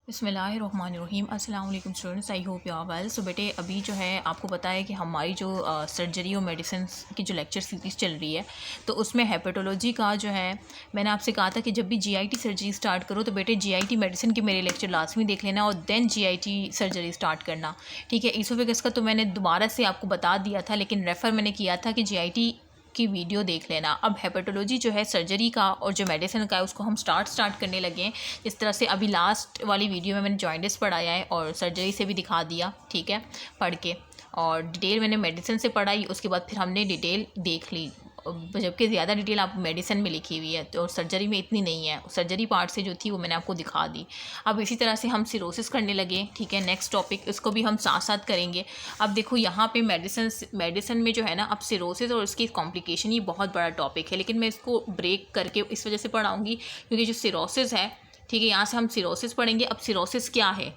बिस्मिल्लाहिर्रहमानिर्रहीम। अस्सलाम वालेकुम students, I hope you are well. So बेटे अभी जो है आपको पता है कि हमारी जो सर्जरी और मेडिसिन की जो लेक्चर सीरीज़ चल रही है तो उसमें हेपेटोलॉजी का जो है मैंने आपसे कहा था कि जब भी जीआईटी सर्जरी स्टार्ट करो तो बेटे जीआईटी मेडिसिन के मेरे लेक्चर लाजमी देख लेना और देन जीआईटी सर्जरी स्टार्ट करना, ठीक है। इसोफेगस का तो मैंने दोबारा से आपको बता दिया था, लेकिन रेफ़र मैंने किया था कि जीआईटी की वीडियो देख लेना। अब हेपेटोलॉजी जो है सर्जरी का और जो मेडिसिन का है उसको हम स्टार्ट करने लगे हैं। इस तरह से अभी लास्ट वाली वीडियो में मैंने जॉइंटिस पढ़ाया है और सर्जरी से भी दिखा दिया, ठीक है, पढ़ के। और डिटेल मैंने मेडिसिन से पढ़ाई, उसके बाद फिर हमने डिटेल देख ली, जबकि ज़्यादा डिटेल आप मेडिसिन में लिखी हुई है तो सर्जरी में इतनी नहीं है। सर्जरी पार्ट से जो थी वो मैंने आपको दिखा दी। अब इसी तरह से हम सिरोसिस करने लगे, ठीक है। नेक्स्ट टॉपिक इसको भी हम साथ साथ करेंगे। अब देखो यहाँ पे मेडिसिन में जो है ना, अब सिरोसिस और उसकी कॉम्प्लिकेशन ये बहुत बड़ा टॉपिक है, लेकिन मैं इसको ब्रेक करके इस वजह से पढ़ाऊँगी क्योंकि जो सिरोसिस है, ठीक है, यहाँ से हम सिरोसिस पढ़ेंगे। अब सिरोसिस क्या है,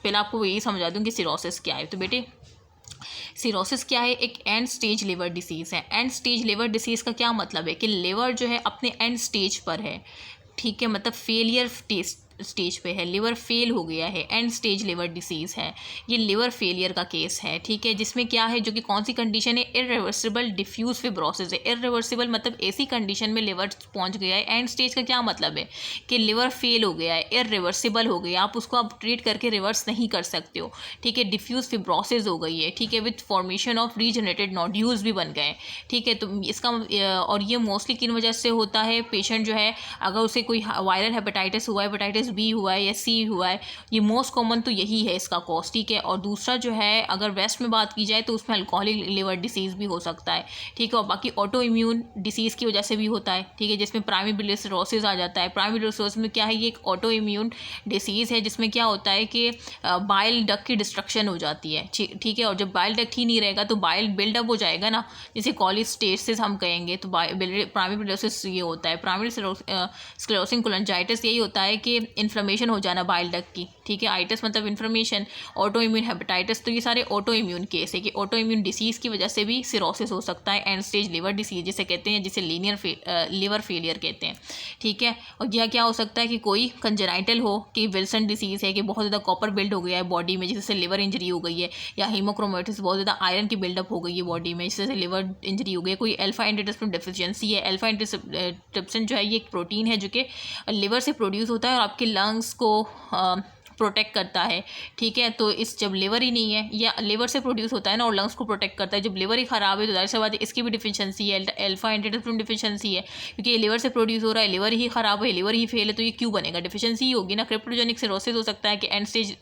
पहले आपको यही समझा दूँ कि सिरोसिस क्या है। तो बेटे सिरोसिस क्या है? एक एंड स्टेज लिवर डिसीज़ है। एंड स्टेज लिवर डिसीज़ का क्या मतलब है कि लिवर जो है अपने एंड स्टेज पर है, ठीक है, मतलब फेलियर स्टेज पे है, लिवर फेल हो गया है, एंड स्टेज लिवर डिसीज़ है। ये लिवर फेलियर का केस है, ठीक है, जिसमें क्या है, जो कि कौन सी कंडीशन है, इरिवर्सिबल डिफ्यूज फिब्रोसिस है। इरिवर्सिबल मतलब ऐसी कंडीशन में लिवर पहुंच गया है। एंड स्टेज का क्या मतलब है कि लिवर फेल हो गया है, इरिवर्सिबल हो गया, आप उसको आप ट्रीट करके रिवर्स नहीं कर सकते हो, ठीक है। डिफ्यूज फिब्रोसिस हो गई है, ठीक है, with formation of regenerated nodules भी बन गए, ठीक है। तो इसका और ये मोस्टली किन वजह से होता है, पेशेंट जो है अगर उसे कोई वायरल हेपेटाइटिस हुआ है, हेपेटाइटिस बी हुआ है या सी हुआ है, ये मोस्ट कॉमन तो यही है इसका कॉज, ठीक है। और दूसरा जो है अगर वेस्ट में बात की जाए तो उसमें अल्कोहलिक लिवर डिसीज़ भी हो सकता है, ठीक है। और बाकी ऑटो इम्यून डिसीज़ की वजह से भी होता है, ठीक है, जिसमें प्राइमरी बिलियरी सिरोसिस आ जाता है। प्राइमरी बिलियरी सिरोसिस में क्या है, ये एक ऑटो इम्यून डिसीज़ है जिसमें क्या होता है कि बाइल डक्ट की डिस्ट्रक्शन हो जाती है, ठीक है। और जब बाइल डक्ट ही नहीं रहेगा तो बाइल बिल्डअप हो जाएगा ना, जिसे कॉलिस्टेसिस हम कहेंगे। तो प्राइमरी बिलियरी ये होता है। प्राइमरी स्क्लेरोसिंग कोलंजाइटिस यही होता है कि इन्फ्लेमेशन हो जाना बाइल डक्ट की, ठीक है। आइटिस मतलब इन्फ्लेमेशन। ऑटो इम्यून हेपेटाइटिस, तो ये सारे ऑटो इम्यून केस है कि ऑटो इम्यून डिसीज़ की वजह से भी सिरोसिस हो सकता है। एंड स्टेज लिवर डिसीज जिसे कहते हैं, जिसे लिवर फेलियर कहते हैं, ठीक है। और यह क्या हो सकता है कि कोई कंजेनाइटल हो, कि विल्सन डिसीज़ है कि बहुत ज़्यादा कॉपर बिल्ड हो गया है बॉडी में जिससे लिवर इंजरी हो गई है, या हीमोक्रोमेटिस बहुत ज़्यादा आयरन की बिल्डअप हो गई है बॉडी में जिससे लिवर इंजरी हो गई है। कोई अल्फा एंटीट्रिप्सिन डेफिशिएंसी है। अल्फा एंटीट्रिप्सिन जो है ये एक प्रोटीन है जो कि लिवर से प्रोड्यूस होता है और आपके लंग्स को प्रोटेक्ट करता है, ठीक है। तो इस जब लिवर ही नहीं है, या लिवर से प्रोड्यूस होता है ना और लंग्स को प्रोटेक्ट करता है, जब लिवर ही ख़राब है तो जाहिर सी बात है इसकी भी डिफिशिएंसी है, अल्फा एंटीट्रिप्सिन डिफिशिएंसी है, क्योंकि ये लिवर से प्रोड्यूस हो रहा है, लिवर ही ख़राब है, लिवर ही फेल है, तो ये क्यों बनेगा, डिफिशिएंसी ही होगी ना। क्रिप्टोजेनिक सिरोसिस हो सकता है कि एंड स्टेज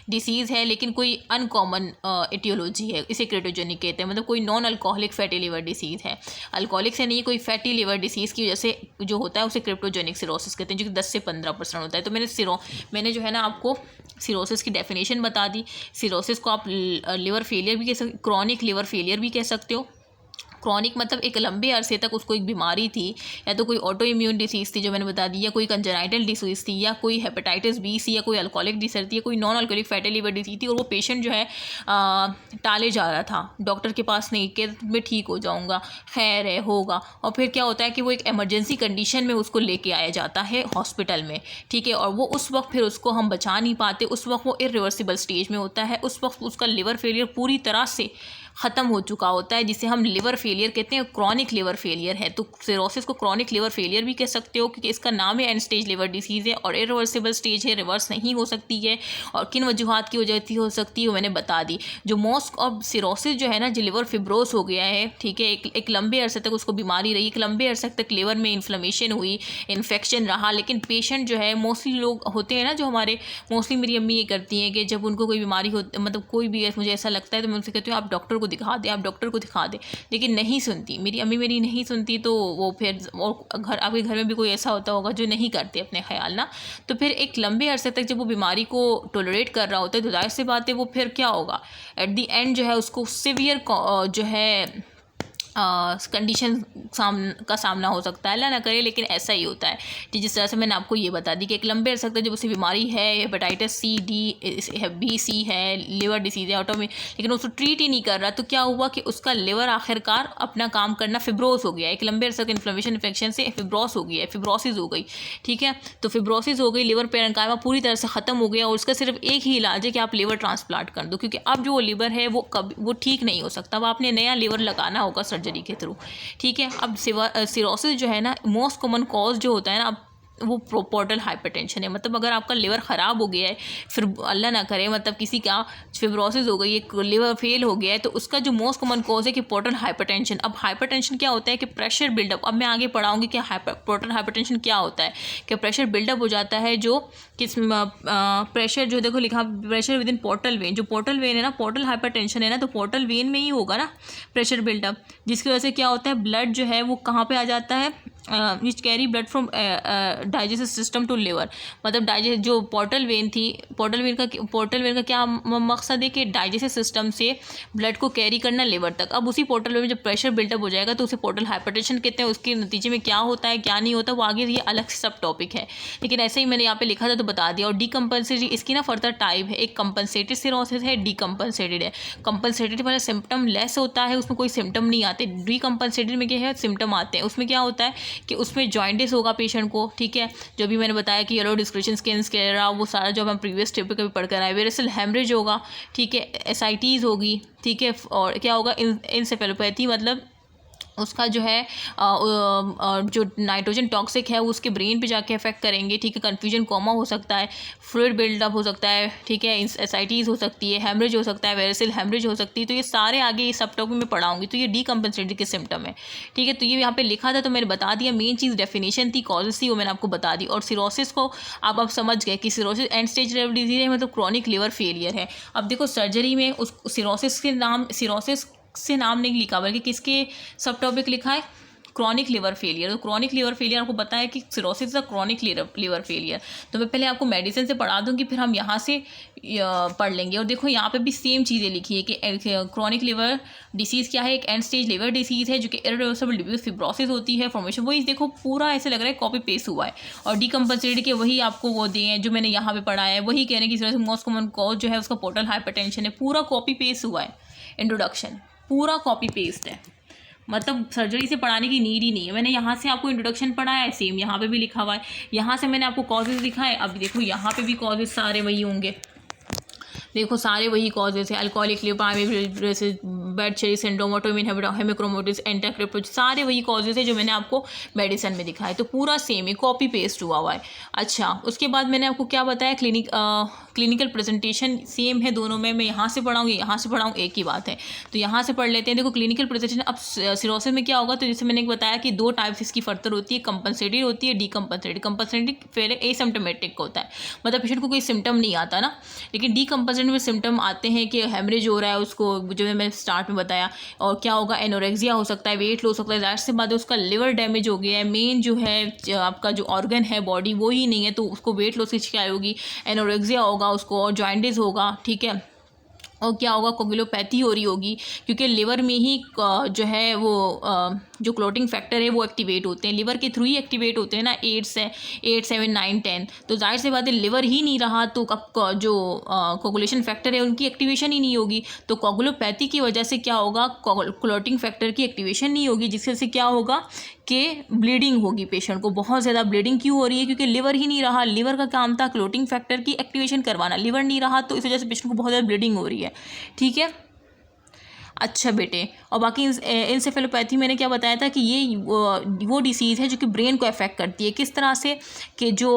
डिसीज़ है लेकिन कोई अनकॉमन एटियोलॉजी है, इसे क्रिप्टोजेनिक कहते हैं, मतलब कोई non alcoholic fatty liver disease है, अल्कोहलिक से नहीं, कोई फैटी लिवर डिसीज़ की वजह से जो होता है उसे क्रिप्टोजेनिक सिरोसिस कहते हैं, जो कि 10 से 15% होता है। तो मैंने जो है ना आपको सिरोसिस की डेफिनेशन बता दी। सिरोसिस को आप लिवर फेलियर भी कह सकते, क्रॉनिक लिवर फेलियर भी कह सकते हो। क्रॉनिक मतलब एक लंबे अरसे तक उसको एक बीमारी थी, या तो कोई ऑटो इम्यून डिसीज़ थी जो मैंने बता दी, या कोई कंजेनाइटल डिसीज़ थी, या कोई हेपेटाइटिस बी सी, या कोई अल्कोहलिक डिसर थी, या कोई non alcoholic fatty liver disease थी, और वो पेशेंट जो है टाले जा रहा था, डॉक्टर के पास नहीं कि मैं ठीक हो जाऊँगा, खैर है, होगा। और फिर क्या होता है कि वो एक एमरजेंसी कंडीशन में उसको लेके आया जाता है हॉस्पिटल में, ठीक है। और वो उस वक्त फिर उसको हम बचा नहीं पाते, उस वक्त वो इरिवर्सिबल स्टेज में होता है, उस वक्त उसका लिवर फेलियर पूरी तरह से ख़त्म हो चुका होता है, जिसे हम लिवर फेलियर कहते हैं, क्रॉनिक लिवर फेलियर है। तो सिरोसिस को क्रॉनिक लिवर फेलियर भी कह सकते हो क्योंकि इसका नाम है एंड स्टेज लिवर डिसीज़ है और इरिवर्सिबल स्टेज है, रिवर्स नहीं हो सकती है। और किन वजूहात की वजह से हो सकती है वो मैंने बता दी। जो मोस्ट ऑफ सिरोसिस जो है ना, जो लिवर फिब्रोस हो गया है, ठीक है, एक लंबे अरसे तक उसको बीमारी रही, एक लंबे अरसे तक लिवर में इन्फ्लेमेशन हुई, इन्फेक्शन रहा, लेकिन पेशेंट जो है मोस्टली लोग होते हैं ना जो हमारे, मोस्टली मेरी अम्मी ये करती हैं कि जब उनको कोई बीमारी हो, मतलब कोई भी मुझे ऐसा लगता है तो मैं उनसे कहती हूँ आप डॉक्टर को दिखा दें, आप डॉक्टर को दिखा दें, लेकिन नहीं सुनती मेरी अम्मी, मेरी नहीं सुनती। तो वो फिर, और आपके घर में भी कोई ऐसा होता होगा जो नहीं करते अपने ख्याल ना, तो फिर एक लंबे अरसे तक जब वो बीमारी को टोलरेट कर रहा होता है तो जाहिर सी बात है वो फिर क्या होगा, एट दी एंड जो है उसको सिवियर जो है कंडीशन का सामना हो सकता है, अल्लाह ना करे लेकिन ऐसा ही होता है। कि जिस तरह से मैंने आपको ये बता दी कि एक लंबे अरसे तक जब उसे बीमारी है, हेपेटाइटिस सी, डी, बी, सी है, लिवर डिसीज़ है, ऑटोमी, लेकिन उसको ट्रीट ही नहीं कर रहा, तो क्या हुआ कि उसका लिवर आखिरकार अपना काम करना फिब्रोस हो गया। एक लंबे अरसे का इन्फ्लेमेशन इन्फेक्शन से फिब्रोस हो गया, फिब्रोसिस हो गई, ठीक है। तो फिब्रोसिस हो गई, लिवर पेरेन्काइमा पूरी तरह से ख़त्म हो गया और उसका सिर्फ एक ही इलाज है कि आप लिवर ट्रांसप्लांट कर दो, क्योंकि अब जो वो लिवर है वो ठीक नहीं हो सकता, अब आपने नया लिवर लगाना होगा सर्जरी के थ्रू, ठीक है। अब सिरोसिस जो है ना, मोस्ट कॉमन कॉज जो होता है ना, अब वो पोर्टल हाइपरटेंशन है। मतलब अगर आपका लिवर ख़राब हो गया है, फिर अल्लाह ना करे मतलब किसी का फिब्रोसिस हो गई, एक लिवर फेल हो गया है, तो उसका जो मोस्ट कॉमन कॉज है कि पोर्टल हाइपरटेंशन। अब हाइपरटेंशन क्या होता है कि प्रेशर बिल्डअप, अब मैं आगे पढ़ाऊँगी कि पोर्टल हाइपरटेंशन क्या होता है, कि प्रेशर बिल्डअप हो जाता है, जो किस प्रेशर जो देखो लिखा pressure with in portal vein, जो पोर्टल वेन है ना, पोर्टल हाइपरटेंशन है ना, तो पोर्टल वेन में ही होगा ना प्रेशर बिल्डअप, जिसकी वजह से क्या होता है, ब्लड जो है वो कहाँ पे आ जाता है, which carry blood from digestive system to liver. मतलब डाइजेस्ट जो पोर्टल वेन थी, पोर्टल वेन का क्या मकसद है कि डाइजेस्टिव सिस्टम से ब्लड को कैरी करना लिवर तक। अब उसी पोर्टल वेन में जब प्रेशर बिल्डअप हो जाएगा तो उसे पोर्टल हाइपरटेंशन कहते हैं। उसके नतीजे में क्या होता है क्या नहीं होता वो आगे ये अलग सब टॉपिक है, लेकिन ऐसे ही मैंने यहाँ पे लिखा था तो बता दिया। और डीकम्पनसेटेड, इसकी ना फर्दर टाइप है, एक कंपनसेटेड सिरोसिस है, डीकम्पनसेटेड है। कंपनसेटेड वाला सिम्टम लेस होता है, उसमें कोई सिम्टम नहीं आते। डीकम्पनसेटेड में क्या है, सिम्टम आते हैं। उसमें क्या होता है कि उसमें जॉइंटिस होगा पेशेंट को, ठीक है, जो भी मैंने बताया कि येलो डिस्क्रिप्शन स्किन स्क्लेरा, वो सारा जो हम प्रीवियस टॉपिक भी पढ़कर आए। वेरिसल हेमरेज होगा, ठीक है, एसाइटीज़ होगी, ठीक है, और क्या होगा, इंसेफेलोपैथी, मतलब उसका जो है जो नाइट्रोजन टॉक्सिक है वो उसके ब्रेन पे जाके अफेक्ट करेंगे, ठीक है। कन्फ्यूजन कोमा हो सकता है, फ्लूइड बिल्डअप हो सकता है, ठीक है, एसाइटीज़ हो सकती है, हेमरेज हो सकता है, वेरिसल हेमरेज हो सकती है। तो ये सारे आगे ये सब टॉपिक में पढ़ाऊंगी। तो ये डीकम्पनसेटेड के सिम्टम है, ठीक है। तो ये यहाँ पे लिखा था तो मैंने बता दिया। मेन चीज़ डेफिनेशन थी, कॉजेस थी, वो मैंने आपको बता दी। और सिरोसिस को आप समझ गए कि cirrhosis and stage liver disease है, मतलब क्रॉनिक लिवर फेलियर है। अब देखो सर्जरी में उस सिरोसिस के नाम, सिरोसिस से नाम नहीं लिखा बल्कि किसके सब टॉपिक लिखा है, क्रॉनिक लिवर फेलियर। तो क्रॉनिक लिवर फेलियर आपको पता है कि cirrhosis is a chronic liver failure. तो मैं पहले आपको मेडिसिन से पढ़ा दूंगी, फिर हम यहाँ से पढ़ लेंगे। और देखो यहाँ पे भी सेम चीज़ें लिखी है कि क्रॉनिक लिवर डिसीज़ क्या है, एक एंड स्टेज लिवर डिसीज़ है जो कि इरिवर्सिबल डिफ्यूज फिब्रोसिस होती है, फॉर्मेशन वही देखो पूरा ऐसे लग रहा है कॉपी पेस्ट हुआ है। और डीकम्पनसेटेड के वही आपको वो दिए हैं जो मैंने यहाँ पे पढ़ा है, वही कह रहे हैं कि मोस्ट कॉमन कॉज जो है उसका पोर्टल हाइपरटेंशन है। पूरा कॉपी पेस्ट हुआ है, इंट्रोडक्शन पूरा कॉपी पेस्ट है, मतलब सर्जरी से पढ़ाने की नीड ही नहीं है। मैंने यहाँ से आपको इंट्रोडक्शन पढ़ाया है, सेम यहाँ पे भी लिखा हुआ है। यहाँ से मैंने आपको कॉजेज दिखाए, अब देखो यहाँ पे भी कॉजेज सारे वही होंगे, देखो सारे वही कॉजेज है, alcoholic liver, Budd Chiari syndrome, autoimmune haemochromatosis, एंटाक्रिप्टोज, सारे वही कॉजेज है जो मैंने आपको मेडिसिन में दिखाए। तो पूरा सेम है, कॉपी पेस्ट हुआ है। अच्छा, उसके बाद मैंने आपको क्या बताया, क्लिनिकल प्रेजेंटेशन सेम है दोनों में। मैं यहाँ से पढ़ाऊँगी, यहाँ से पढ़ाऊँ, एक ही बात है। तो यहाँ से पढ़ लेते हैं। देखो क्लिनिकल प्रेजेंटेशन, अब सिरोसिस में क्या होगा, तो जैसे मैंने बताया कि दो टाइप्स इसकी फर्दर होती है, कंपनसेटेड होती है, डीकम्पनसेटेड। कंपनसेटेड पहले एसिम्प्टोमेटिक होता है, मतलब पेशेंट को कोई सिम्टम नहीं आता ना, लेकिन डीकम्पनसेटेड में सिम्टम आते हैं कि हेमरेज हो रहा है उसको, जो मैंने स्टार्ट में बताया। और क्या होगा, एनोरेक्सिया हो सकता है, वेट लॉस हो सकता है, जाहिर सी बात है उसका लिवर डैमेज हो गया है, मेन जो है आपका जो ऑर्गन है बॉडी वो ही नहीं है, तो उसको वेट लॉस की शिकायत होगी, एनोरेक्सिया होगा उसको, और जॉइंटिस होगा, ठीक है। और क्या होगा, कोगुलोपैथी हो रही होगी, क्योंकि लिवर में ही जो है वो जो क्लोटिंग फैक्टर है वो एक्टिवेट होते हैं, लिवर के थ्रू ही एक्टिवेट होते हैं ना, 8, 7, 9, 10। तो जाहिर सी बात है लिवर ही नहीं रहा तो अब जो कोगुलेशन फैक्टर है उनकी एक्टिवेशन ही नहीं होगी। तो कोगुलोपैथी की वजह से क्या होगा, क्लोटिंग फैक्टर की एक्टिवेशन नहीं होगी, जिससे से क्या होगा कि ब्लीडिंग होगी, पेशेंट को बहुत ज़्यादा ब्लीडिंग क्यों हो रही है, क्योंकि लिवर ही नहीं रहा। लिवर का काम था क्लोटिंग फैक्टर की एक्टिवेशन करवाना, लिवर नहीं रहा तो इस वजह से पेशेंट को बहुत ज़्यादा ब्लीडिंग हो रही है, ठीक है। अच्छा बेटे, और बाकी इंसेफेलोपैथी मैंने क्या बताया था कि ये वो डिसीज़ है जो कि ब्रेन को अफेक्ट करती है। किस तरह से कि जो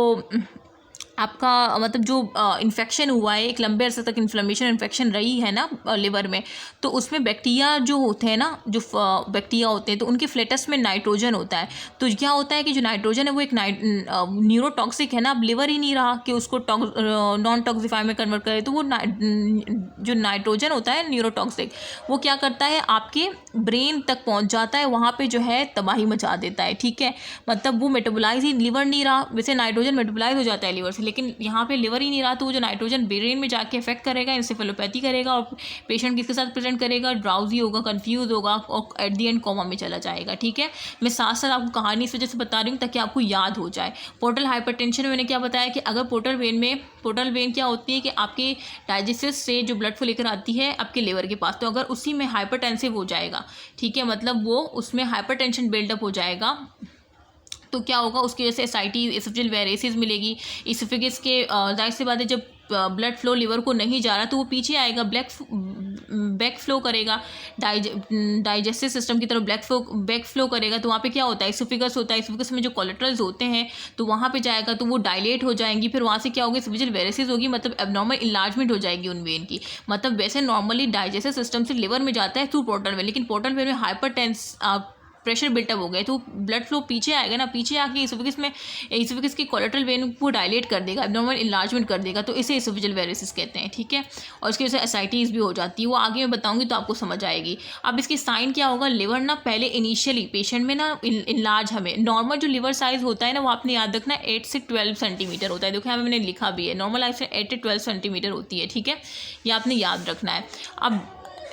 आपका मतलब जो इन्फेक्शन हुआ है, एक लंबे अरसे तक इन्फ्लेमेशन इन्फेक्शन रही है ना लिवर में, तो उसमें बैक्टीरिया जो होते हैं ना, जो बैक्टीरिया होते हैं, तो उनके फ्लेटस में नाइट्रोजन होता है। तो क्या होता है कि जो नाइट्रोजन है वो एक न्यूरोटॉक्सिक है ना, अब लिवर ही नहीं रहा कि उसको नॉन टॉक्सिफाई में कन्वर्ट करे, तो वो जो नाइट्रोजन होता है न्यूरोटॉक्सिक, वो क्या करता है आपके ब्रेन तक पहुँच जाता है, वहाँ पर जो है तबाही मचा देता है, ठीक है। मतलब वो मेटाबोलाइज ही, लिवर नहीं रहा, वैसे नाइट्रोजन मेटाबोलाइज हो जाता है लिवर से, लेकिन यहाँ पे लिवर ही नहीं रहा, तो वो जो नाइट्रोजन ब्रेन में जाके इफेक्ट करेगा, इंसेफेलोपैथी करेगा और पेशेंट किसके साथ प्रेजेंट करेगा, ड्राउजी होगा, कंफ्यूज होगा और एट दी एंड कोमा में चला जाएगा। ठीक है, मैं साथ साथ आपको कहानी इस वजह से बता रही हूँ ताकि आपको याद हो जाए। पोर्टल हाइपरटेंशन में मैंने क्या बताया कि अगर पोर्टल वेन क्या होती है कि आपके डाइजेस्टिव से जो ब्लड फ्लो लेकर आती है आपके लिवर के पास, तो अगर उसी में हाइपरटेंसिव हो जाएगा, ठीक है, मतलब वो उसमें हाइपरटेंशन बिल्डअप हो जाएगा, तो क्या होगा, उसकी वजह से एसाइटी, एसोफेजियल वेरिसेस मिलेगी। इसोफेगस के जाहिर सी बात है जब ब्लड फ्लो लिवर को नहीं जा रहा तो वो पीछे आएगा, बैक फ्लो करेगा, डाइजेस्टिव सिस्टम की तरफ बैक फ्लो करेगा, तो वहाँ पे क्या होता है, इसोफेगस होता है, इसोफेगस में जो कोलेट्रल्स होते हैं तो वहाँ पे जाएगा, तो वो डायलेट हो जाएंगी, फिर वहाँ से क्या होगी, एसोफेजियल वेरिसेस होगी, मतलब एबनॉर्मल इन्लार्जमेंट हो जाएगी उन वेन की। मतलब वैसे नॉर्मली डाइजेस्टिव सिस्टम से लिवर में जाता है थ्रू पोर्टल वेन, लेकिन पोर्टल वेन में हाइपरटेंस प्रेशर बिल्टअप हो गया तो ब्लड फ्लो पीछे आएगा ना, पीछे आके इसोफेगस की कोलेट्रल वेन को डायलेट कर देगा, एब्नॉर्मल इन्लार्जमेंट कर देगा, तो इसे इसोफेजियल वेरिसेस कहते हैं। ठीक है, और इसकी वजह से एसाइटीज़ भी हो जाती है, वो आगे मैं बताऊंगी तो आपको समझ आएगी। अब इसकी साइन क्या होगा, लिवर ना पहले इनिशियली पेशेंट में ना इनलार्ज, हमें नॉर्मल जो लिवर साइज़ होता है ना वो आपने याद रखना 8 से 12 सेंटीमीटर होता है। देखो यहाँ मैंने लिखा भी है, नॉर्मल लाइफ से 8 से 12 सेंटीमीटर होती है। ठीक है, ये आपने याद रखना है। अब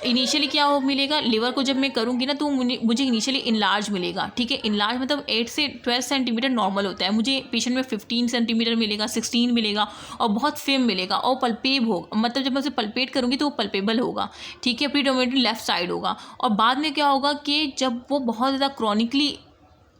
इनिशियली क्या हो मिलेगा, लिवर को जब मैं करूँगी ना तो मुझे इनिशियली इनलार्ज मिलेगा। ठीक है, इनलार्ज मतलब 8 से 12 सेंटीमीटर नॉर्मल होता है, मुझे पेशेंट में 15 सेंटीमीटर मिलेगा, 16 मिलेगा और बहुत फिम मिलेगा और पल्पेब होगा, मतलब जब मैं उसे पल्पेट करूँगी तो वो पल्पेबल होगा। ठीक है, प्रीडोमिनेटली लेफ्ट साइड होगा। और बाद में क्या होगा कि जब वो बहुत ज़्यादा क्रॉनिकली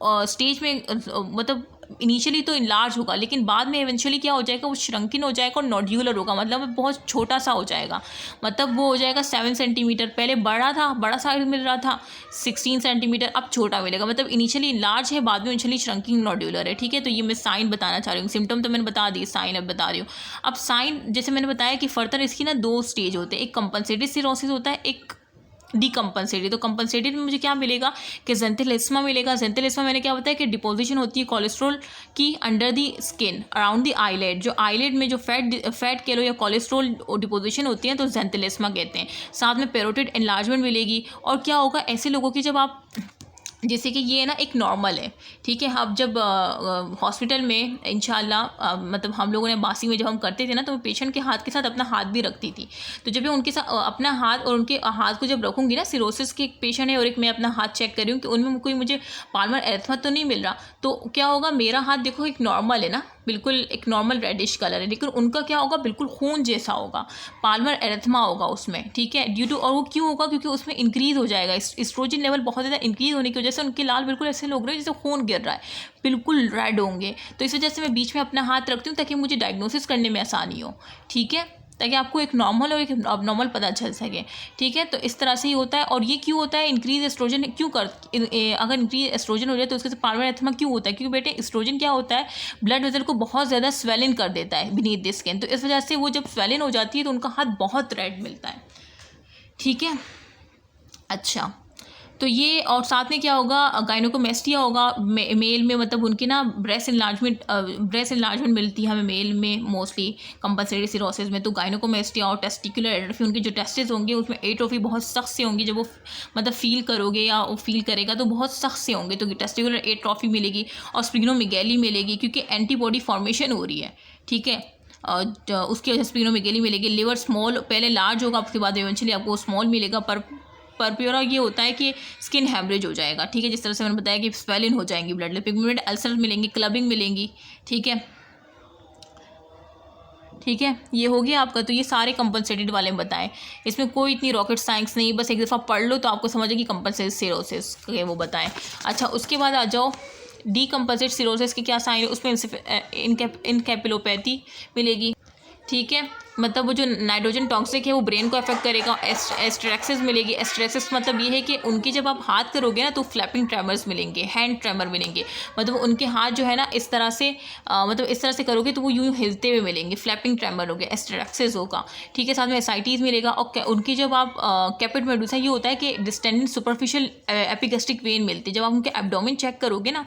स्टेज में, मतलब इनिशियली तो इनलार्ज होगा लेकिन बाद में इवेंचुअली क्या हो जाएगा, वो श्रंकिन हो जाएगा और नोड्यूलर होगा, मतलब बहुत छोटा सा हो जाएगा, मतलब वो हो जाएगा 7 सेंटीमीटर, पहले बड़ा साइज मिल रहा था 16 सेंटीमीटर, अब छोटा मिलेगा, मतलब इनिशियली इनलार्ज है, बाद में इनिशियली श्रंकिंग नोड्यूलर है। ठीक है, तो ये मैं साइन बताना चाह रही हूँ, सिम्टम तो मैंने बता दी, साइन अब बता रही हूँ। अब साइन जैसे मैंने बताया कि फर्दर इसकी ना 2 स्टेज होते हैं, एक कंपनसेटेड सिरोसिस होता है, एक डीकम्पनसेटेड। तो कंपनसेटेड में मुझे क्या मिलेगा कि ज़ेंथिलिस्मा मिलेगा। ज़ेंथिलिस्मा मैंने क्या बताया कि डिपोजिशन होती है कोलेस्ट्रॉल की under the skin around the eyelet, जो आईलेट में जो फैट कह लो या कोलेस्ट्रॉल डिपोजिशन होती है तो ज़ेंथिलिस्मा कहते हैं। साथ में पेरोटिड एनलार्जमेंट मिलेगी। और क्या होगा ऐसे लोगों की, जब आप जैसे कि ये ना एक नॉर्मल है, ठीक है, अब जब हॉस्पिटल में इंशाल्लाह मतलब हम लोगों ने बासी में जब हम करते थे ना तो मैं पेशेंट के हाथ के साथ अपना हाथ भी रखती थी, तो जब मैं उनके साथ अपना हाथ और उनके हाथ को जब रखूँगी ना, सिरोसिस के एक पेशेंट है और एक मैं अपना हाथ चेक कर रही हूँ कि उनमें कोई मुझे पाल्मर एरिथमा तो नहीं मिल रहा, तो क्या होगा, मेरा हाथ देखो एक नॉर्मल है ना, बिल्कुल एक नॉर्मल रेडिश कलर है, लेकिन उनका क्या होगा, बिल्कुल खून जैसा होगा, पाल्मर एरिथमा होगा उसमें। ठीक है, ड्यू टू, और वो क्यों होगा, क्योंकि उसमें इंक्रीज़ हो जाएगा एस्ट्रोजन लेवल, बहुत ज़्यादा इंक्रीज़ होने की वजह से उनके लाल बिल्कुल ऐसे लग रहे हैं जैसे खून गिर रहा है, बिल्कुल रेड होंगे। तो इस वजह से मैं बीच में अपना हाथ रखती हूँ ताकि मुझे डायग्नोसिस करने में आसानी हो। ठीक है, ताकि आपको एक नॉर्मल और एक अबनॉर्मल पता चल सके। ठीक है, तो इस तरह से ही होता है। और ये क्यों होता है, इंक्रीज एस्ट्रोजन क्यों अगर इंक्रीज एस्ट्रोजन हो जाए तो उसके साथ पाल्मर एरिथमा क्यों होता है, क्योंकि बेटे एस्ट्रोजन क्या होता है, ब्लड वेसल को बहुत ज़्यादा स्वेलिन कर देता है बीनीथ द स्किन, तो इस वजह से वो जब स्वेलिन हो जाती है तो उनका हाथ बहुत रेड मिलता है। ठीक है, अच्छा, तो ये, और साथ में क्या होगा, गाइनोकोमेस्टिया होगा मेल में, मतलब उनकी ना ब्रेस्ट इन्लार्जमेंट मिलती है हमें मेल में मोस्टली कंपनसेटेड सिरोसिस में। तो गाइनोकोमेस्टिया और टेस्टिकुलर एट्रोफी, उनके जो टेस्टिस होंगे उसमें एट्रोफी बहुत सख्त से होंगी, जब वो मतलब फील करोगे या वो फील करेगा तो बहुत सख्त से होंगे, तो टेस्टिकुलर एट्रोफी मिलेगी और स्प्लिनोमेगेली मिलेगी क्योंकि एंटीबॉडी फॉर्मेशन हो रही है। ठीक है, उसकी वजह से स्प्लिनोमेगेली मिलेगी। लिवर स्मॉल, पहले लार्ज होगा, उसके बाद इवेंचुअली आपको स्मॉल मिलेगा। परप्योरा ये होता है कि स्किन हैमरेज हो जाएगा। ठीक है, जिस तरह से मैंने बताया कि स्वेलिन हो जाएंगी ब्लड, पिगमेंटेड अल्सर मिलेंगी, क्लबिंग मिलेंगी। ठीक है, ठीक है, ये हो गया आपका। तो ये सारे कंपनसेटेड वाले बताएं, इसमें कोई इतनी रॉकेट साइंस नहीं, बस एक दफ़ा पढ़ लो तो आपको समझ कि कंपनसेटेड सिरोसिस के वो बताएं। अच्छा, उसके बाद आ जाओ डीकम्पनसेटेड सिरोसिस के क्या साइन है, उसमें इनकेपिलोपैथी मिलेगी। ठीक है, मतलब वो जो नाइट्रोजन टॉक्सिक है वो ब्रेन को अफेक्ट करेगा। एस्ट्रेक्सिस मिलेगी। एस्ट्रेक्सिस मतलब ये है कि उनकी जब आप हाथ करोगे ना तो फ्लैपिंग ट्रेमर्स मिलेंगे, हैंड ट्रेमर मिलेंगे, मतलब उनके हाथ जो है ना इस तरह से मतलब इस तरह से करोगे तो वो यूँ हिलते हुए मिलेंगे, फ्लैपिंग ट्रेमर हो गया, एस्ट्रेक्सिस होगा। ठीक है, साथ में एसाइटीज़ मिलेगा। और उनकी जब आप कैपिट मेडुसा, ये होता है कि डिस्टेंडेंट सुपरफिशियल एपिगैस्ट्रिक वेन मिलती है। जब आप उनके एब्डोमेन चेक करोगे ना,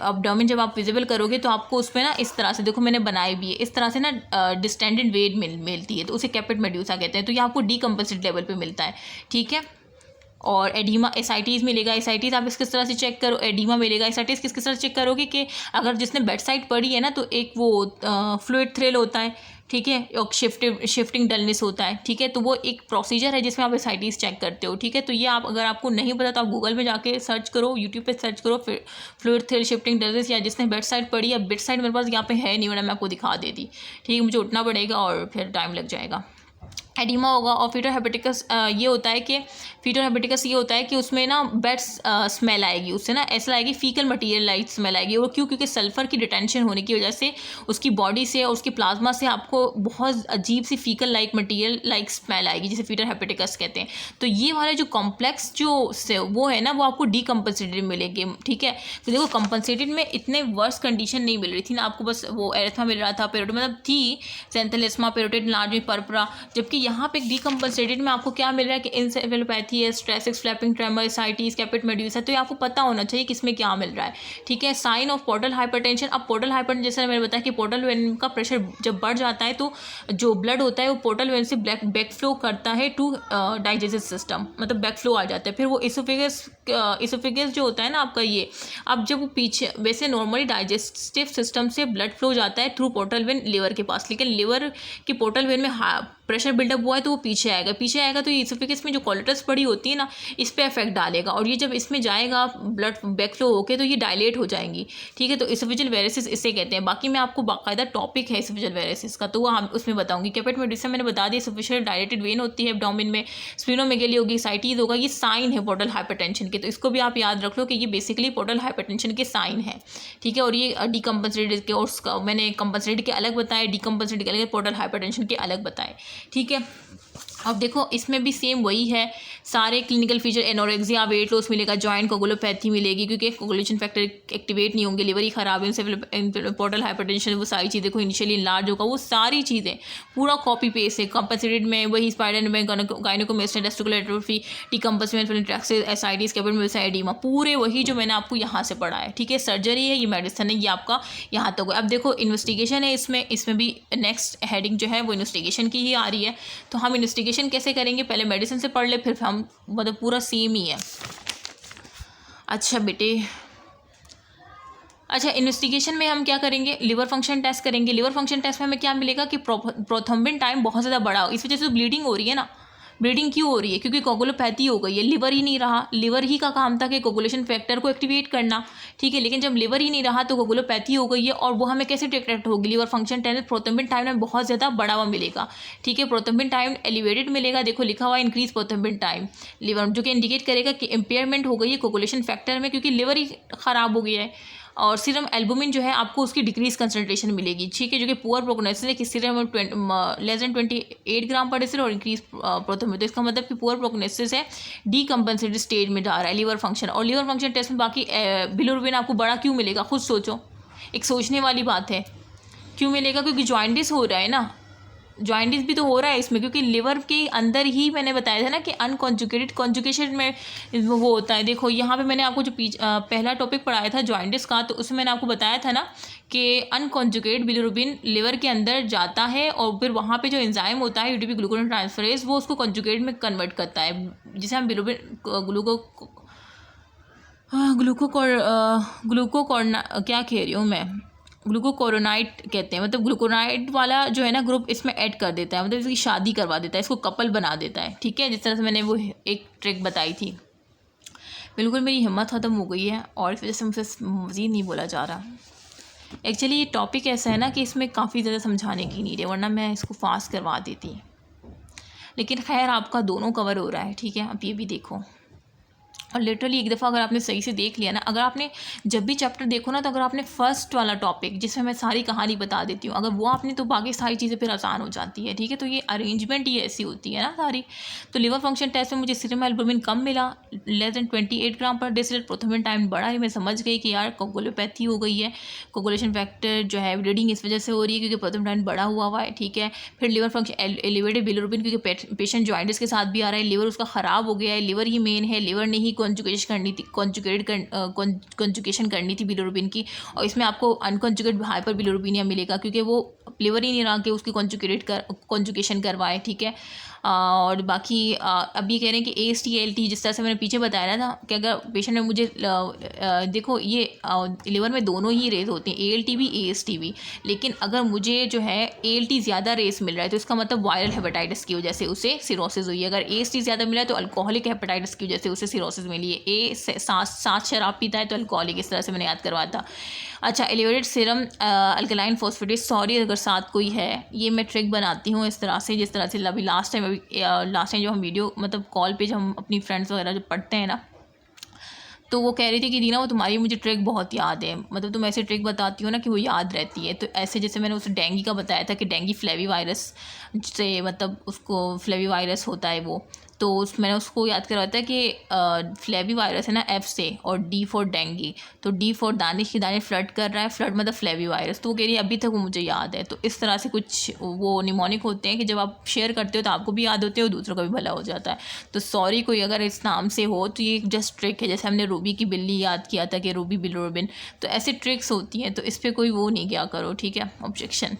एब्डोमेन जब आप विजिबल करोगे तो आपको उसमें ना इस तरह से, देखो मैंने बनाई भी है, इस तरह से ना डिस्टेंडेड वेन मिलती है, तो उसे कैपिट मेड्यूसा कहते हैं। तो ये आपको डीकम्पनसेटेड लेवल पे मिलता है। ठीक है, और एडिमा एसाइटिस मिलेगा। एसाइटिस आप किस तरह से चेक करो, एडिमा मिलेगा। एसाइटिस किस तरह से चेक करोगे कि अगर जिसने बेड साइड पड़ी है ना तो एक वो फ्लूइड थ्रिल होता है, ठीक है, और शिफ्टिंग डलनेस होता है, ठीक है। तो वो एक प्रोसीजर है जिसमें आप एसाइटिस चेक करते हो, ठीक है। तो ये आप अगर आपको नहीं पता तो आप गूगल में जाके सर्च करो, यूट्यूब पे सर्च करो फ्लूइड थ्रिल शिफ्टिंग डलनेस, या जिसने बेड साइड पड़ी है। बेड साइड मेरे पास यहाँ पे है नहीं, वरना मैं आपको दिखा देती, ठीक है। मुझे उठना पड़ेगा और फिर टाइम लग जाएगा। एडिमा होगा। और फीटर हेपेटिकस ये होता है कि फीटर हेपेटिकस ये होता है कि उसमें ना बैड स्मेल आएगी, उससे ना ऐसा आएगी फीकल मटीरियल लाइक स्मेल आएगी। और क्यों? क्योंकि सल्फ़र की डिटेंशन होने की वजह से उसकी बॉडी से और उसकी प्लाज्मा से आपको बहुत अजीब सी faecal like material like smell आएगी, जिसे फीटर हेपेटिकस कहते हैं। तो ये वाले जो कॉम्प्लेक्स जो से वो है ना, वो आपको डीकम्पनसेटेड मिलेंगे, ठीक है। तो देखो कंपनसेटेड में इतने वर्स कंडीशन नहीं मिल रही थी ना आपको, बस वो एरेथमा मिल रहा था, पेरोटिड मतलब थी सेंथेलेस्मा, पेरोटिड लार्ज पर्परा। जबकि यहाँ पे डीकम्पनसेटेड में आपको क्या मिल रहा है कि इंसेफेलोपैथी है, स्ट्रेसिक्स, फ्लैपिंग ट्रेमर, एसाइटिस, कैपिट मेड्यूसा। तो ये आपको पता होना चाहिए किसमें क्या मिल रहा है, ठीक है। Sign of portal hypertension. अब पोर्टल हाइपरटेंशन जैसे मैंने बताया कि पोर्टल वेन का प्रेशर जब बढ़ जाता है तो जो ब्लड होता है वो पोर्टल वेन से बैक फ्लो करता है टू डाइजेस्टिव सिस्टम, मतलब बैक फ्लो आ जाता है। फिर वो इसोफेगस जो होता है ना आपका, ये अब जब वो पीछे, वैसे नॉर्मली डाइजेस्टिव सिस्टम से ब्लड फ्लो जाता है थ्रू पोर्टल वेन लिवर के पास, लेकिन लिवर की पोर्टल वेन में प्रेशर बिल्डअप हुआ है तो वो पीछे आएगा। तो ये इसोफेगस में जो कोलेटस पड़ी होती है ना, इस पर इफेक्ट डालेगा। और ये जब इसमें जाएगा ब्लड बैक फ्लो होके तो ये डायलेट हो जाएंगी, ठीक है। तो इसोफेजियल वेरेसिस इसे कहते हैं। बाकी मैं आपको बाकायदा टॉपिक है इसोफेजियल वेरेसिस का, तो वो हम उसमें बताऊंगी। कैपिट मेड्यूसा मैंने बता दिया, सुफिशिएंट डायलेटेड वेन होती है एब्डोमेन में। स्प्लीनोमेगाली होगी, साइटिस होगा, ये साइन है पोर्टल हाइपरटेंशन के। तो इसको भी आप याद रख लो कि ये बेसिकली पोर्टल हाइपरटेंशन के साइन है, ठीक है। और ये डीकम्पनसेटेड के, और उसका मैंने कंपनसेटेड के अलग बताए, डीकम्पनसेटेड के अलग, पोर्टल हाइपरटेंशन के अलग बताए, ठीक है। अब देखो इसमें भी सेम वही है, सारे clinical feature, anorexia, weight loss मिलेगा, जॉइंट कोगुलोपैथी मिलेगी क्योंकि कोगुलेशन फैक्टर एक्टिवेट नहीं होंगे, लिवर ही खराब है, पोर्टल हाइपरटेंशन, वो सारी चीज़ें देखो इनिशियली लार्ज होगा, वो सारी चीज़ें पूरा कॉपी पेस्ट है। कंपनसेटेड में वही, स्पाइडर में गायनेकोमेस्टिया, टेस्टिकुलर एट्रोफी, टीकम्पसमेंट, एसाइटिस, कैपिट एडिमा, पूरे वही जो मैंने आपको यहाँ से पढ़ा है, ठीक है। सर्जरी है, ये मेडिसिन है, ये आपका यहाँ तक है। अब देखो इन्वेस्टिगेशन है इसमें भी नेक्स्ट हेडिंग जो है वो इन्वेस्टिगेशन की ही आ रही है। तो हम इन्वेस्टिगेशन कैसे करेंगे, पहले मेडिसिन से पढ़ ले, फिर हम मतलब पूरा सेम ही है। अच्छा बेटे, अच्छा इन्वेस्टिगेशन में हम क्या करेंगे, लिवर फंक्शन टेस्ट करेंगे। लिवर फंक्शन टेस्ट में हमें क्या मिलेगा कि प्रोथ्रोम्बिन टाइम बहुत ज़्यादा बढ़ा हो, इस वजह से ब्लीडिंग हो रही है ना। ब्लीडिंग क्यों हो रही है? क्योंकि कोगुलोपैथी हो गई है, लिवर ही नहीं रहा। लिवर ही का काम था कि कोगुलेशन फैक्टर को एक्टिवेट करना, ठीक है। लेकिन जब लिवर ही नहीं रहा तो कोगुलोपैथी हो गई है, और वो हमें कैसे डिटेक्ट होगी? Liver function test prothrombin time में बहुत ज़्यादा बढ़ा हुआ मिलेगा, ठीक है। प्रोथ्रोम्बिन टाइम एलिवेटेड मिलेगा, देखो लिखा हुआ इंक्रीज प्रोथ्रोम्बिन टाइम लिवर, जो कि इंडिकेट करेगा कि इम्पेयरमेंट हो गई है कोगुलेशन फैक्टर में, क्योंकि लिवर ही ख़राब हो गया है। और सीरम एल्बुमिन जो है आपको उसकी डिक्रीज कंसंट्रेशन मिलेगी, ठीक है, जो कि पुअर प्रोग्नोसिस है कि सीरम लेस देन 28 ग्राम पर डेसिलिटर और इंक्रीज प्रोथ्रोम्बिन। तो इसका मतलब कि पुअर प्रोग्नोसिस है, डीकम्पनसेटेड स्टेज में जा रहा है लिवर फंक्शन। और लिवर फंक्शन टेस्ट में बाकी बिलिरुबिन आपको बड़ा क्यों मिलेगा, खुद सोचो, एक सोचने वाली बात है। क्यों मिलेगा? क्योंकि जॉइंटिस हो रहा है ना, जॉइंटिस भी तो हो रहा है इसमें, क्योंकि लिवर के अंदर ही मैंने बताया था ना कि अनकॉन्जुगेटेड, कॉन्जुगेशन में वो होता है। देखो यहाँ पे मैंने आपको जो पहला टॉपिक पढ़ाया था जॉइंटिस का, तो उसमें मैंने आपको बताया था ना कि अनकॉन्जुगेट बिलिरुबिन लिवर के अंदर जाता है, और फिर वहाँ पे जो एंजाइम होता है यूटीपी ग्लूकोन ट्रांसफरेज, वो उसको कॉन्जुगेट में कन्वर्ट करता है, जिसे हम बिलिरुबिन ग्लूकोकॉर्ना क्या कह रही हूँ मैं, ग्लूकोकोरोनाइट कहते हैं। मतलब ग्लूकोनाइट वाला जो है ना ग्रुप इसमें ऐड कर देता है, मतलब इसकी शादी करवा देता है, इसको कपल बना देता है, ठीक है। जिस तरह से मैंने वो एक ट्रिक बताई थी। बिल्कुल मेरी हिम्मत ख़त्म हो गई है और इस वजह से मुझसे मज़ीद नहीं बोला जा रहा। एक्चुअली ये टॉपिक ऐसा है ना कि इसमें काफ़ी ज़्यादा समझाने की नीड है, वरना मैं इसको फास्ट करवा देती। लेकिन खैर आपका दोनों कवर हो रहा है, ठीक है। अब ये भी देखो, और लिटरली एक दफ़ा अगर आपने सही से देख लिया ना, अगर आपने जब भी चैप्टर देखो ना, तो अगर आपने फर्स्ट वाला टॉपिक जिसमें मैं सारी कहानी बता देती हूँ, अगर वो आपने, तो बाकी सारी चीज़ें फिर आसान हो जाती है, ठीक है। तो ये अरेंजमेंट ही ऐसी होती है ना सारी। तो लिवर फंक्शन टेस्ट में मुझे सीरम एल्बुमिन कम मिला, लेस देन 28 ग्राम पर डेसिलिटर। प्रोथ्रोम्बिन टाइम बढ़ा है, मैं समझ गई कि यार कोगुलोपैथी हो गई है, कोगुलेशन फैक्टर जो है ब्लीडिंग इस वजह से हो रही है क्योंकि प्रोथ्रोम्बिन टाइम बढ़ा हुआ है, ठीक है। फिर लिवर फंक्शन एलिवेटेड बिलिरुबिन, क्योंकि पेशेंट जॉइंटिस के साथ भी आ रहा है, लिवर उसका ख़राब हो गया है, लिवर ही मेन है, लिवर ने ही कॉन्जुगेशन करनी थी बिलिरुबिन की, और इसमें आपको अनकॉन्जुगेट हाइपर बिलिरुबिनिया मिलेगा क्योंकि वो लिवर ही नहीं रहा कि उसकी कॉन्जुगेशन करवाए, ठीक है। और बाकी अब ये कह रहे हैं कि AST-ALT जिस तरह से मैंने पीछे बताया था कि अगर पेशेंट में मुझे देखो ये लिवर में दोनों ही रेस होती हैं, ALT भी AST भी, लेकिन अगर मुझे जो है ALT ज़्यादा रेस मिल रहा है तो इसका मतलब वायरल हेपेटाइटिस की वजह से उसे सिरोसिस हुई है। अगर AST ज़्यादा मिला है तो अल्कोहलिक हेपेटाइटिस की वजह से उसे सिरोसिस मिली है। सात शराब पीता है तो अल्कोहलिक, इस तरह से मैंने याद करवाया था। अच्छा, elevated serum alkaline phosphatase, sorry अगर साथ कोई है, ये मैं ट्रिक बनाती हूँ इस तरह से, जिस तरह से अभी लास्ट टाइम जो हम वीडियो मतलब कॉल पे जो हम अपनी फ्रेंड्स वगैरह जो पढ़ते हैं ना, तो वो कह रही थी कि दीना वो तुम्हारी मुझे ट्रिक बहुत याद है, मतलब तुम ऐसी ट्रिक बताती हो ना कि वो याद रहती है। तो ऐसे जैसे मैंने उसे डेंगू का बताया था कि डेंगू फ्लेवी वायरस से, मतलब उसको फ्लेवी वायरस होता है वो, तो मैंने उसको याद करवाया था कि फ्लेवी वायरस है ना F से, और D फॉर डेंगी, तो D फॉर दानिश की दाने फ्लड कर रहा है, फ्लड मतलब फ्लेवी वायरस, तो वो कह रही है अभी तक वो मुझे याद है। तो इस तरह से कुछ वो निमोनिक होते हैं कि जब आप शेयर करते हो तो आपको भी याद होते हो, दूसरों का भी भला हो जाता है। तो सॉरी कोई अगर इस नाम से हो तो ये जस्ट ट्रिक है, जैसे हमने रूबी की बिल्ली याद किया था कि रूबी बिलिरुबिन, तो ऐसी ट्रिक्स होती हैं, तो इस पर कोई वो नहीं क्या करो, ठीक है, ऑब्जेक्शन।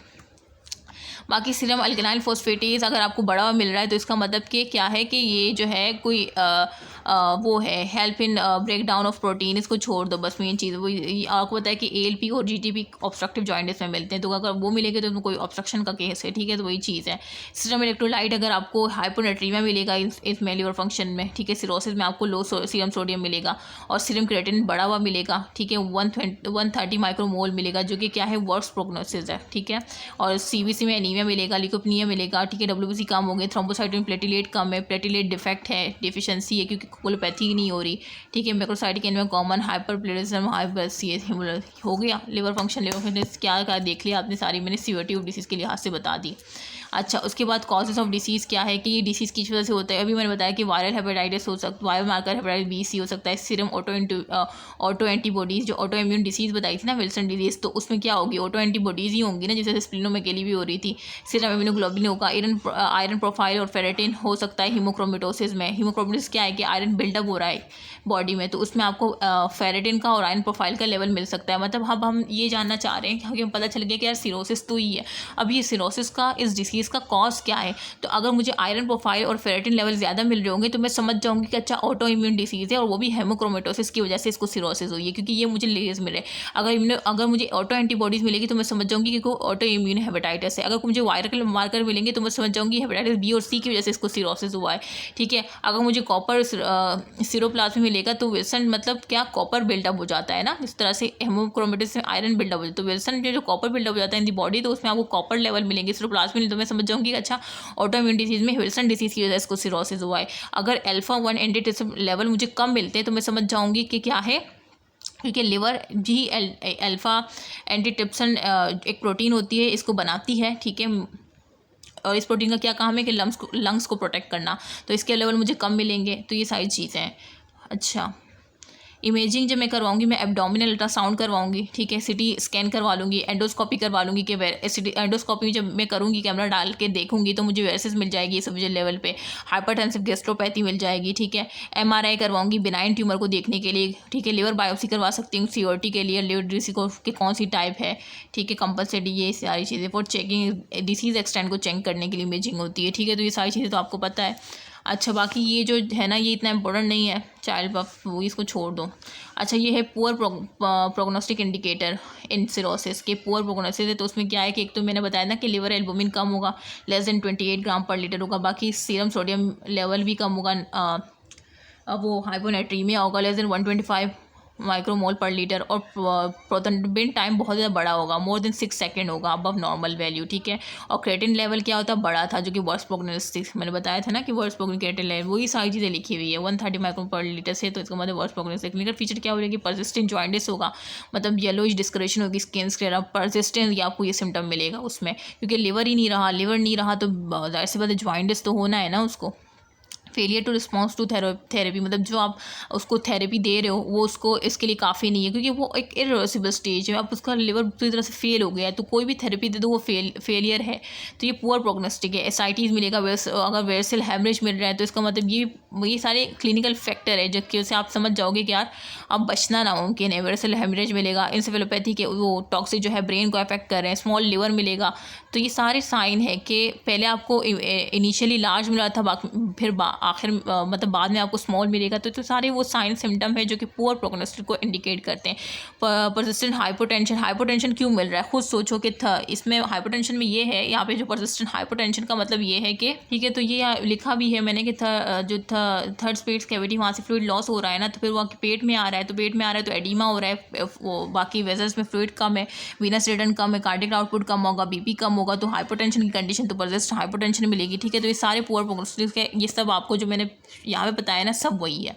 बाकी सीरम अल्कलाइन फॉस्फेटेज अगर आपको बड़ा मिल रहा है तो इसका मतलब कि क्या है कि ये जो है कोई वो है help in break down of protein, इसको छोड़ दो बस, मेन चीज़ वो आपको पता है कि ALP और GTP ऑब्स्ट्रक्टिव जॉइंटिस में मिलते हैं, तो अगर वो मिलेगा तो कोई ऑब्स्ट्रक्शन का केस है, ठीक है, तो वही चीज़ है। सीरम इलेक्ट्रोलाइट अगर आपको हाइपोनेट्रीमिया मिलेगा इसमें लिवर फंक्शन में, ठीक है, सिरोसिस में आपको लो सीरम सोडियम मिलेगा, और सीरम क्रिएटिनिन बढ़ा हुआ मिलेगा, ठीक है, 130 माइक्रोमोल मिलेगा, जो कि क्या है वर्स्ट प्रोग्नोसिस है, ठीक है। और CVC में एनीमिया मिलेगा, लिकोपनीमिया मिलेगा, ठीक है, WBC कम हो गए, थ्रोम्बोसाइटोसिन प्लेटिलेट कम है, प्लेटिलेट डिफेक्ट है, डिफिशिएंसी है क्योंकि कोलोपैथी नहीं हो रही, ठीक है, मैक्रोसाइटिक एनीमिया कॉमन, हाइपरप्लेटिज्म, हाइपर हो गया, लिवर फंक्शन क्या देख लिया आपने सारी, मैंने सीवियरिटी ऑफ डिसीज़ के लिहाज से बता दी। अच्छा, उसके बाद कॉजेज़ ऑफ डिसीज़ क्या है कि ये डिसीज़ किस वजह से होता है, अभी मैंने बताया कि वायरल हेपेटाइटिस हो सकता, viral marker hepatitis B, C हो सकता है। सीरम ऑटो एंटीबॉडीज़, जो ऑटो इम्यून डिसीज़ बताई थी ना विल्सन डिजीज़, तो उसमें क्या होगी, ऑटो एंटीबॉडीज़ ही होंगी ना, जैसे स्प्लिनोमेगेली भी हो रही थी। सीरम इम्यूनोग्लोबिन होगा, आयरन प्रोफाइल और फेरेटिन हो सकता है हीमोक्रोमेटोसिस में। हीमोक्रोमेटोसिस क्या है कि आयरन बिल्डअप हो रहा है बॉडी में, तो उसमें आपको फेरेटिन का और आयरन प्रोफाइल का लेवल मिल सकता है। मतलब अब हम ये जानना चाह रहे हैं कि हमें पता चल गया कि यार सिरोसिस तो ही है, अब ये सिरोसिस का इस डिसीज़ का कॉज क्या है, तो अगर मुझे आयरन प्रोफाइल और फेरेटिन लेवल ज़्यादा मिल रहे होंगे तो मैं समझ जाऊंगी कि अच्छा ऑटो इम्यून डिसीज़ है, और वो भी हेमोक्रोमेटोसिस की वजह से इसको सिरोसिस हुई है, क्योंकि ये मुझे लेज मिले। अगर मुझे ऑटो एंटीबॉडीज़ मिलेगी तो मैं समझ जाऊंगी कि ऑटो इम्यून हेपेटाइटिस है। अगर मुझे वायरल मार्कर मिलेंगे तो मैं समझ जाऊंगी हेपेटाइटिस B और C की वजह से इसको सिरोसिस हुआ है, ठीक है। अगर मुझे कॉपर सिरोप्लाज्म मिलेगा तो विल्सन मतलब क्या, कॉपर बिल्डअप हो जाता है ना, इस तरह से हेमोक्रोमेटोसिस में आयरन बिल्डअप हो जाता है, तो विल्सन जो कॉपर बिल्डअप हो जाता है इन दी बॉडी, तो उसमें आपको कॉपर लेवल मिलेंगे, सिरोप्लाज्म मिलेंगे, तो मैं समझ जाऊंगी अच्छा ऑटो इम्यून डिसीज़ में विल्सन डिसीज़ की वजह से इसको सिरोसिस हुआ है। अगर α1 एंटीटिसिन लेवल मुझे कम मिलते हैं तो मैं समझ जाऊंगी कि क्या है, क्योंकि लिवर भी अल्फा एंटीटिप्सन एक प्रोटीन होती है, इसको बनाती है, ठीक है, और इस प्रोटीन का क्या काम है कि लंग्स को प्रोटेक्ट करना, तो इसके लेवल मुझे कम मिलेंगे, तो ये सारी चीज़ें हैं। अच्छा, इमेजिंग जब मैं करवाऊंगी, मैं एब्डोमिनल अल्ट्रासाउंड करवाऊंगी, ठीक है, CT स्कैन करवा लूँगी, एंडोस्कोपी करवा लूँगी कि एंडोस्कोपी जब मैं करूँगी कैमरा डाल के देखूंगी तो मुझे वेरिसेस मिल जाएगी सब लेवल पे, हाइपरटेंसिव गैस्ट्रोपैथी मिल जाएगी, ठीक है। MRI करवाऊंगी बिनाइन ट्यूमर को देखने के लिए, ठीक है। लिवर बायोप्सी करवा सकती हूँ CRT के लिए, लिवर डिसीज को कि कौन सी टाइप है, ठीक है, कंपलसरी, ये सारी चीज़ें फॉर चेकिंग डिसीज एक्सटेंड को चेक करने के लिए इमेजिंग होती है, ठीक है। तो ये सारी चीज़ें तो आपको पता है। अच्छा, बाकी ये जो है ना ये इतना इंपॉर्टेंट नहीं है, चाइल्ड बर्थ वो इसको छोड़ दो। अच्छा, ये है पुअर प्रोग्नोस्टिक इंडिकेटर इन सिरोसिस के, पुअर प्रोग्नोसिस है, तो उसमें क्या है कि एक तो मैंने बताया ना कि लिवर एल्बुमिन कम होगा, लेस देन 28 ग्राम पर लीटर होगा, बाकी सीरम सोडियम लेवल भी कम होगा, वो हाइपोनेट्रीमिया होगा, लेस देन 125 माइक्रोमोल पर लीटर, और प्रोथनबिन टाइम बहुत ज़्यादा बड़ा होगा, मोर देन 6 सेकेंड होगा अबव नॉर्मल वैल्यू, ठीक है। और क्रेटिन लेवल क्या होता है, बड़ा था, जो कि वर्स्ट प्रोग्नोसिस, मैंने बताया था ना कि वर्स्ट प्रोग्नोसिस क्रेटिन लेवल, वही सारी चीज़ें लिखी हुई है 130 माइक्रोमोल पर लीटर से, तो इसका मतलब वर्स्ट प्रोग्नोसिस। क्लिनिकल फीचर क्या हो रहा है कि परसिस्टेंट जॉइंटिस होगा, मतलब येलोइश डिस्करेशन होगी, स्किन स्क्लेरा, परसिस्टेंट या आपको ये सिम्टम मिलेगा उसमें, क्योंकि लिवर ही नहीं रहा, लिवर नहीं रहा तो जाहिर सी बात है जॉइंटिस तो होना है ना उसको। Failure to response to therapy, मतलब जो आप उसको थेरेपी दे रहे हो वो उसको इसके लिए काफ़ी नहीं है, क्योंकि वो एक इरिवर्सिबल स्टेज है, अब उसका लिवर पूरी तरह से फेल हो गया है, तो कोई भी थेरेपी दे दो वो फेलियर है, तो ये पुअर प्रोग्नोस्टिक है। एसाइटीज़ मिलेगा, अगर वेरसल हैमरेज मिल रहा है तो इसका मतलब ये ये सारे क्लिनिकल फैक्टर है जो कि उसे आप समझ जाओगे कि यार अब बचना नामुमकिन है। वेरिसल हेमरेज मिलेगा, इंसेफेलोपैथी के वो टॉक्सिक जो है ब्रेन को अफेक्ट कर रहे हैं, स्मॉल लिवर मिलेगा। तो ये सारे साइन है कि पहले आपको इनिशियली लार्ज मिला था, फिर आखिर मतलब बाद में आपको स्मॉल मिलेगा। तो सारे वो साइन सिम्टम है जो कि पुअर प्रोग्नोसिस को इंडिकेट करते हैं। परसिस्टेंट हाइपोटेंशन क्यों मिल रहा है, खुद सोचो कि इसमें हाइपोटेंशन में ये है, यहाँ पे जो परसिस्टेंट हाइपोटेंशन का मतलब ये है कि ठीक है, तो ये लिखा भी है मैंने कि जो थर्ड स्पेस कैविटी वहाँ से फ्लूइड लॉस हो रहा है ना, तो फिर वो पेट में आ रहा है, तो पेट में आ रहा है तो एडिमा हो रहा है, वो बाकी वेजल्स में फ्लूइड कम है, वीनस रिटर्न कम है, कार्डियक आउटपुट कम होगा, बीपी कम होगा, तो हाइपोटेंशन की कंडीशन तो परसिस्टेंट हाइपोटेंशन मिलेगी। ठीक है, तो ये सारे पुअर प्रोग्नोसिस के ये सब आपको जो मैंने यहाँ पे बताया ना सब वही है।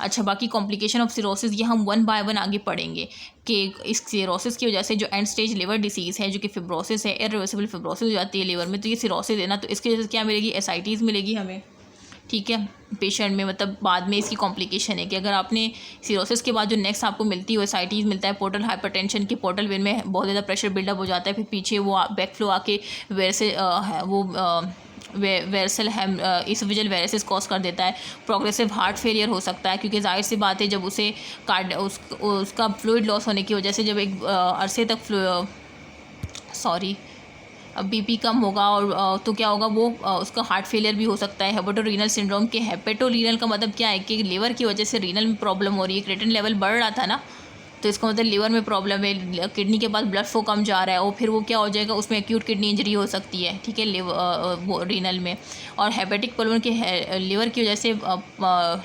अच्छा, बाकी कॉम्प्लिकेशन ऑफ सिरोसिस ये हम 1 बाय 1 आगे पढ़ेंगे कि इस सिरोसिस की वजह से जो एंड स्टेज लिवर डिसीज़ है जो कि फिब्रोसिस है, इरिवर्सिबल फिब्रोसिस हो जाती है लिवर में, तो ये सिरोसिस है ना, तो इसकी वजह से क्या मिलेगी, एसाइटीज़ मिलेगी हमें। ठीक है, पेशेंट में मतलब बाद में इसकी कॉम्प्लिकेशन है कि अगर आपने सिरोसिस के बाद जो नेक्स्ट आपको मिलती है एसाइटीज़ मिलता है, पोर्टल हाइपरटेंशन की, पोर्टल वेन में बहुत ज़्यादा प्रेशर बिल्डअप हो जाता है, फिर पीछे वो बैक फ्लो आके वेरसल इसोफेजियल वेरिसिस कॉज कर देता है। प्रोग्रेसिव हार्ट फेलियर हो सकता है क्योंकि जाहिर सी बात है जब उसे उसका फ्लूइड लॉस होने की वजह से जब एक अरसे तक बीपी कम होगा और तो क्या होगा, वो उसका हार्ट फेलियर भी हो सकता है। हेपेटोरीनल सिंड्रोम के हेपेटोरीनल का मतलब क्या है कि लिवर की वजह से रीनल में प्रॉब्लम हो रही है, क्रिएटिनिन लेवल बढ़ रहा था ना, तो इसका मतलब लिवर में प्रॉब्लम है, किडनी के पास ब्लड फ्लो कम जा रहा है और फिर वो क्या हो जाएगा, उसमें एक्यूट किडनी इंजरी हो सकती है। ठीक है, लिवर रीनल में। और हेपेटिक पल्मोन के लिवर की वजह से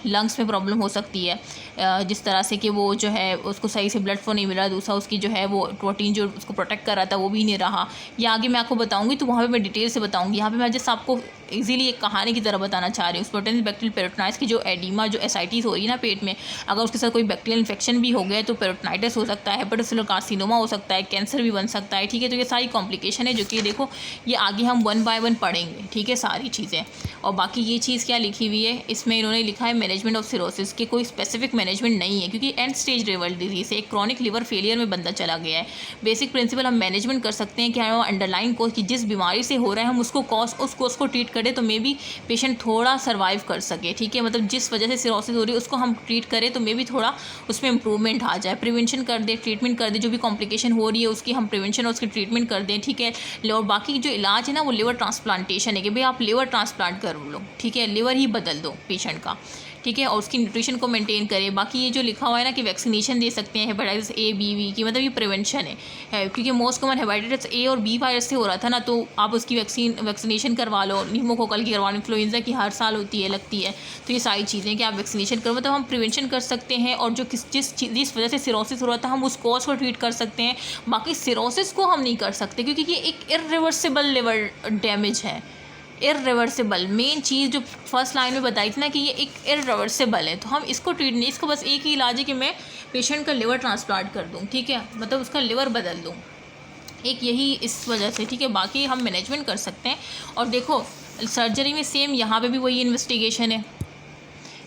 लंग्स में प्रॉब्लम हो सकती है, जिस तरह से कि वो जो है उसको सही से ब्लड फ्लो नहीं मिला, दूसरा उसकी जो है वो प्रोटीन जो उसको प्रोटेक्ट कर रहा था वो भी नहीं रहा। ये आगे मैं आपको बताऊंगी, तो वहाँ पे मैं डिटेल से बताऊंगी। यहाँ पे मैं जस्ट आपको इजीली एक कहानी की तरह बताना चाह रही हूँ। स्पोटेंस बैक्टीरियल पेरिटोनाइटिस की जो एडिमा जो एसाइटिस हो रही है ना पेट में, अगर उसके साथ कोई बैक्टीरियल इन्फेक्शन भी हो गया तो पेरिटोनाइटिस हो सकता है, हेपेटोसेलुलर कार्सिनोमा हो सकता है, कैंसर भी बन सकता है। ठीक है, तो ये सारी कॉम्प्लिकेशन है जो कि देखो ये आगे हम 1 बाय 1 पढ़ेंगे। ठीक है, सारी चीज़ें। और बाकी ये चीज़ क्या लिखी हुई है इसमें, इन्होंने लिखा है मैनेजमेंट ऑफ सिरोसिस के कोई स्पेसिफिक मैनेजमेंट नहीं है क्योंकि एंड स्टेज लिवर डिजीज़ है, एक क्रॉनिक लिवर फेलियर में बंदा चला गया है। बेसिक प्रिंसिपल हम मैनेजमेंट कर सकते हैं कि हम अंडरलाइन कोज की जिस बीमारी से हो रहा है हम उसको उस कोज को ट्रीट करें तो मे बी पेशेंट थोड़ा सर्वाइव कर सके। ठीक है, मतलब जिस वजह से सिरोसिस हो रही है उसको हम ट्रीट करें तो मे बी थोड़ा उसमें इंप्रूवमेंट आ जाए, प्रिवेंशन कर दे, ट्रीटमेंट कर दे, जो भी कॉम्प्लिकेशन हो रही है उसकी हम प्रिवेंशन और उसकी ट्रीटमेंट कर दें। ठीक है, और बाकी जो इलाज है ना वो लिवर ट्रांसप्लांटेशन है कि भाई आप लिवर ट्रांसप्लांट कर लो। ठीक है, लिवर ही बदल दो पेशेंट का। ठीक है, और उसकी न्यूट्रिशन को मेंटेन करें। बाकी ये जो लिखा हुआ है ना कि वैक्सीनेशन दे सकते हैं हेपेटाइटिस ए बी वी की, मतलब ये प्रिवेंशन है क्योंकि मोस्ट कॉमन हेपेटाइटिस ए और बी वायरस से हो रहा था ना, तो आप उसकी वैक्सीनेशन करवा लो। न्यूमोकोकल की करवा लो, इन्फ्लुएंजा की हर साल होती है लगती है, तो ये सारी चीज़ें कि आप वैक्सीनेशन करो, मतलब हम प्रिवेंशन कर सकते हैं। और जो जिस वजह से सिरोसिस हो रहा था हम उस कॉज को ट्रीट कर सकते हैं, बाकी सिरोसिस को हम नहीं कर सकते क्योंकि ये एक इरिवर्सिबल लिवर डैमेज है। इरिवर्सिबल मेन चीज़ जो फर्स्ट लाइन में बताई थी ना कि ये एक इरिवर्सिबल है, तो हम इसको ट्रीट नहीं, इसको बस एक ही इलाज है कि मैं पेशेंट का लिवर ट्रांसप्लांट कर दूँ। ठीक है, मतलब उसका लिवर बदल दूँ, एक यही इस वजह से। ठीक है, बाकी हम मैनेजमेंट कर सकते हैं। और देखो सर्जरी में सेम यहाँ पे भी वही इन्वेस्टिगेशन है,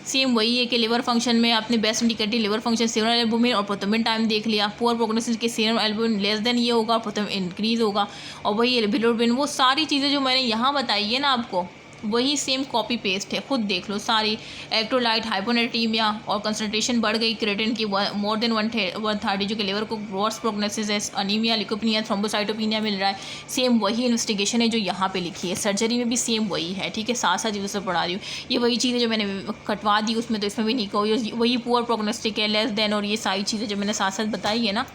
सेम वही है कि लिवर फंक्शन में आपने best indicative liver function serum albumin और प्रोथोमिन टाइम देख लिया। पुअर प्रोग्नोसिस के सीरम एल्बुमिन लेस देन ये होगा, प्रोथोमिन इंक्रीज होगा। और वही बिलिरुबिन, वो सारी चीज़ें जो मैंने यहाँ बताई है ना आपको वही सेम कॉपी पेस्ट है, खुद देख लो सारी। इलेक्ट्रोलाइट हाइपोनेट्रीमिया और कंसंट्रेशन बढ़ गई क्रिएटिनिन की मोर देन 130 जो कि लिवर को वर्स प्रोग्नोसिस है, अनीमिया, ल्यूकोपेनिया, थ्रोम्बोसाइटोपेनिया मिल रहा है। सेम वही इन्वेस्टिगेशन है जो यहाँ पे लिखी है, सर्जरी में भी सेम वही है। ठीक है, साथ साथ चीज़ों से पढ़ा रही हूँ, ये वही चीज़ें जो मैंने कटवा दी उसमें, तो इसमें भी नहीं कहो, वही पुअर प्रोग्नोस्टिक है, लेस देन, और ये सारी चीज़ें जो मैंने साथ साथ बताई है ना,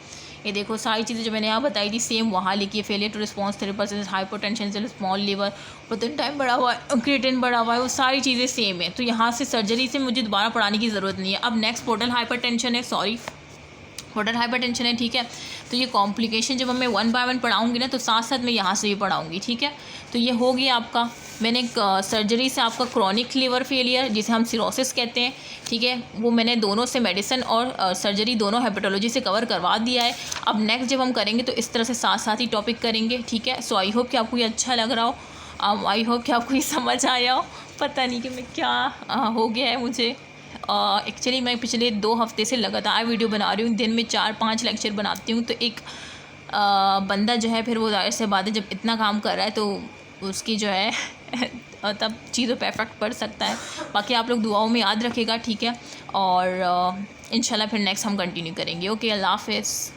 ये देखो सारी चीज़ें जो मैंने यहाँ बताई थी सेम वहाँ लिखी है। फेलियर टू रिस्पॉन्स 3%, हाइपोटेंशन से स्मॉल लिवर, प्रोटीन टाइम बढ़ा हुआ है, क्रिएटिनिन बढ़ा हुआ है, वो सारी चीज़ें सेम है। तो यहाँ से सर्जरी से मुझे दोबारा पढ़ाने की ज़रूरत नहीं है। अब नेक्स्ट पोर्टल हाइपरटेंशन है, पोर्टल हाइपरटेंशन है। ठीक है, तो ये कॉम्प्लिकेशन जब मैं 1 बाय 1 पढ़ाऊँगी ना तो साथ साथ मैं यहाँ से भी पढ़ाऊँगी। ठीक है, तो ये हो गया आपका, मैंने सर्जरी से आपका क्रॉनिक लिवर फेलियर जिसे हम सिरोसिस कहते हैं, ठीक है, वो मैंने दोनों से मेडिसिन और सर्जरी दोनों हेपेटोलॉजी से कवर करवा दिया है। अब नेक्स्ट जब हम करेंगे तो इस तरह से साथ साथ ही टॉपिक करेंगे। ठीक है, सो आई होप कि आपको ये अच्छा लग रहा हो, आई होप कि आपको ये समझ आया हो। पता नहीं कि मैं क्या हो गया है मुझे, एक्चुअली मैं पिछले 2 हफ्ते से लगातार वीडियो बना रही हूँ, दिन में 4-5 लेक्चर बनाती हूँ। तो एक बंदा जो है फिर वो जाहिर से बात है जब इतना काम कर रहा है तो उसकी जो है तब चीज़ों पे इफेक्ट पड़ सकता है। बाकी आप लोग दुआओं में याद रखिएगा, ठीक है। और इंशाल्लाह फिर नेक्स्ट हम कंटिन्यू करेंगे। ओके, अल्लाह हाफ़िज़।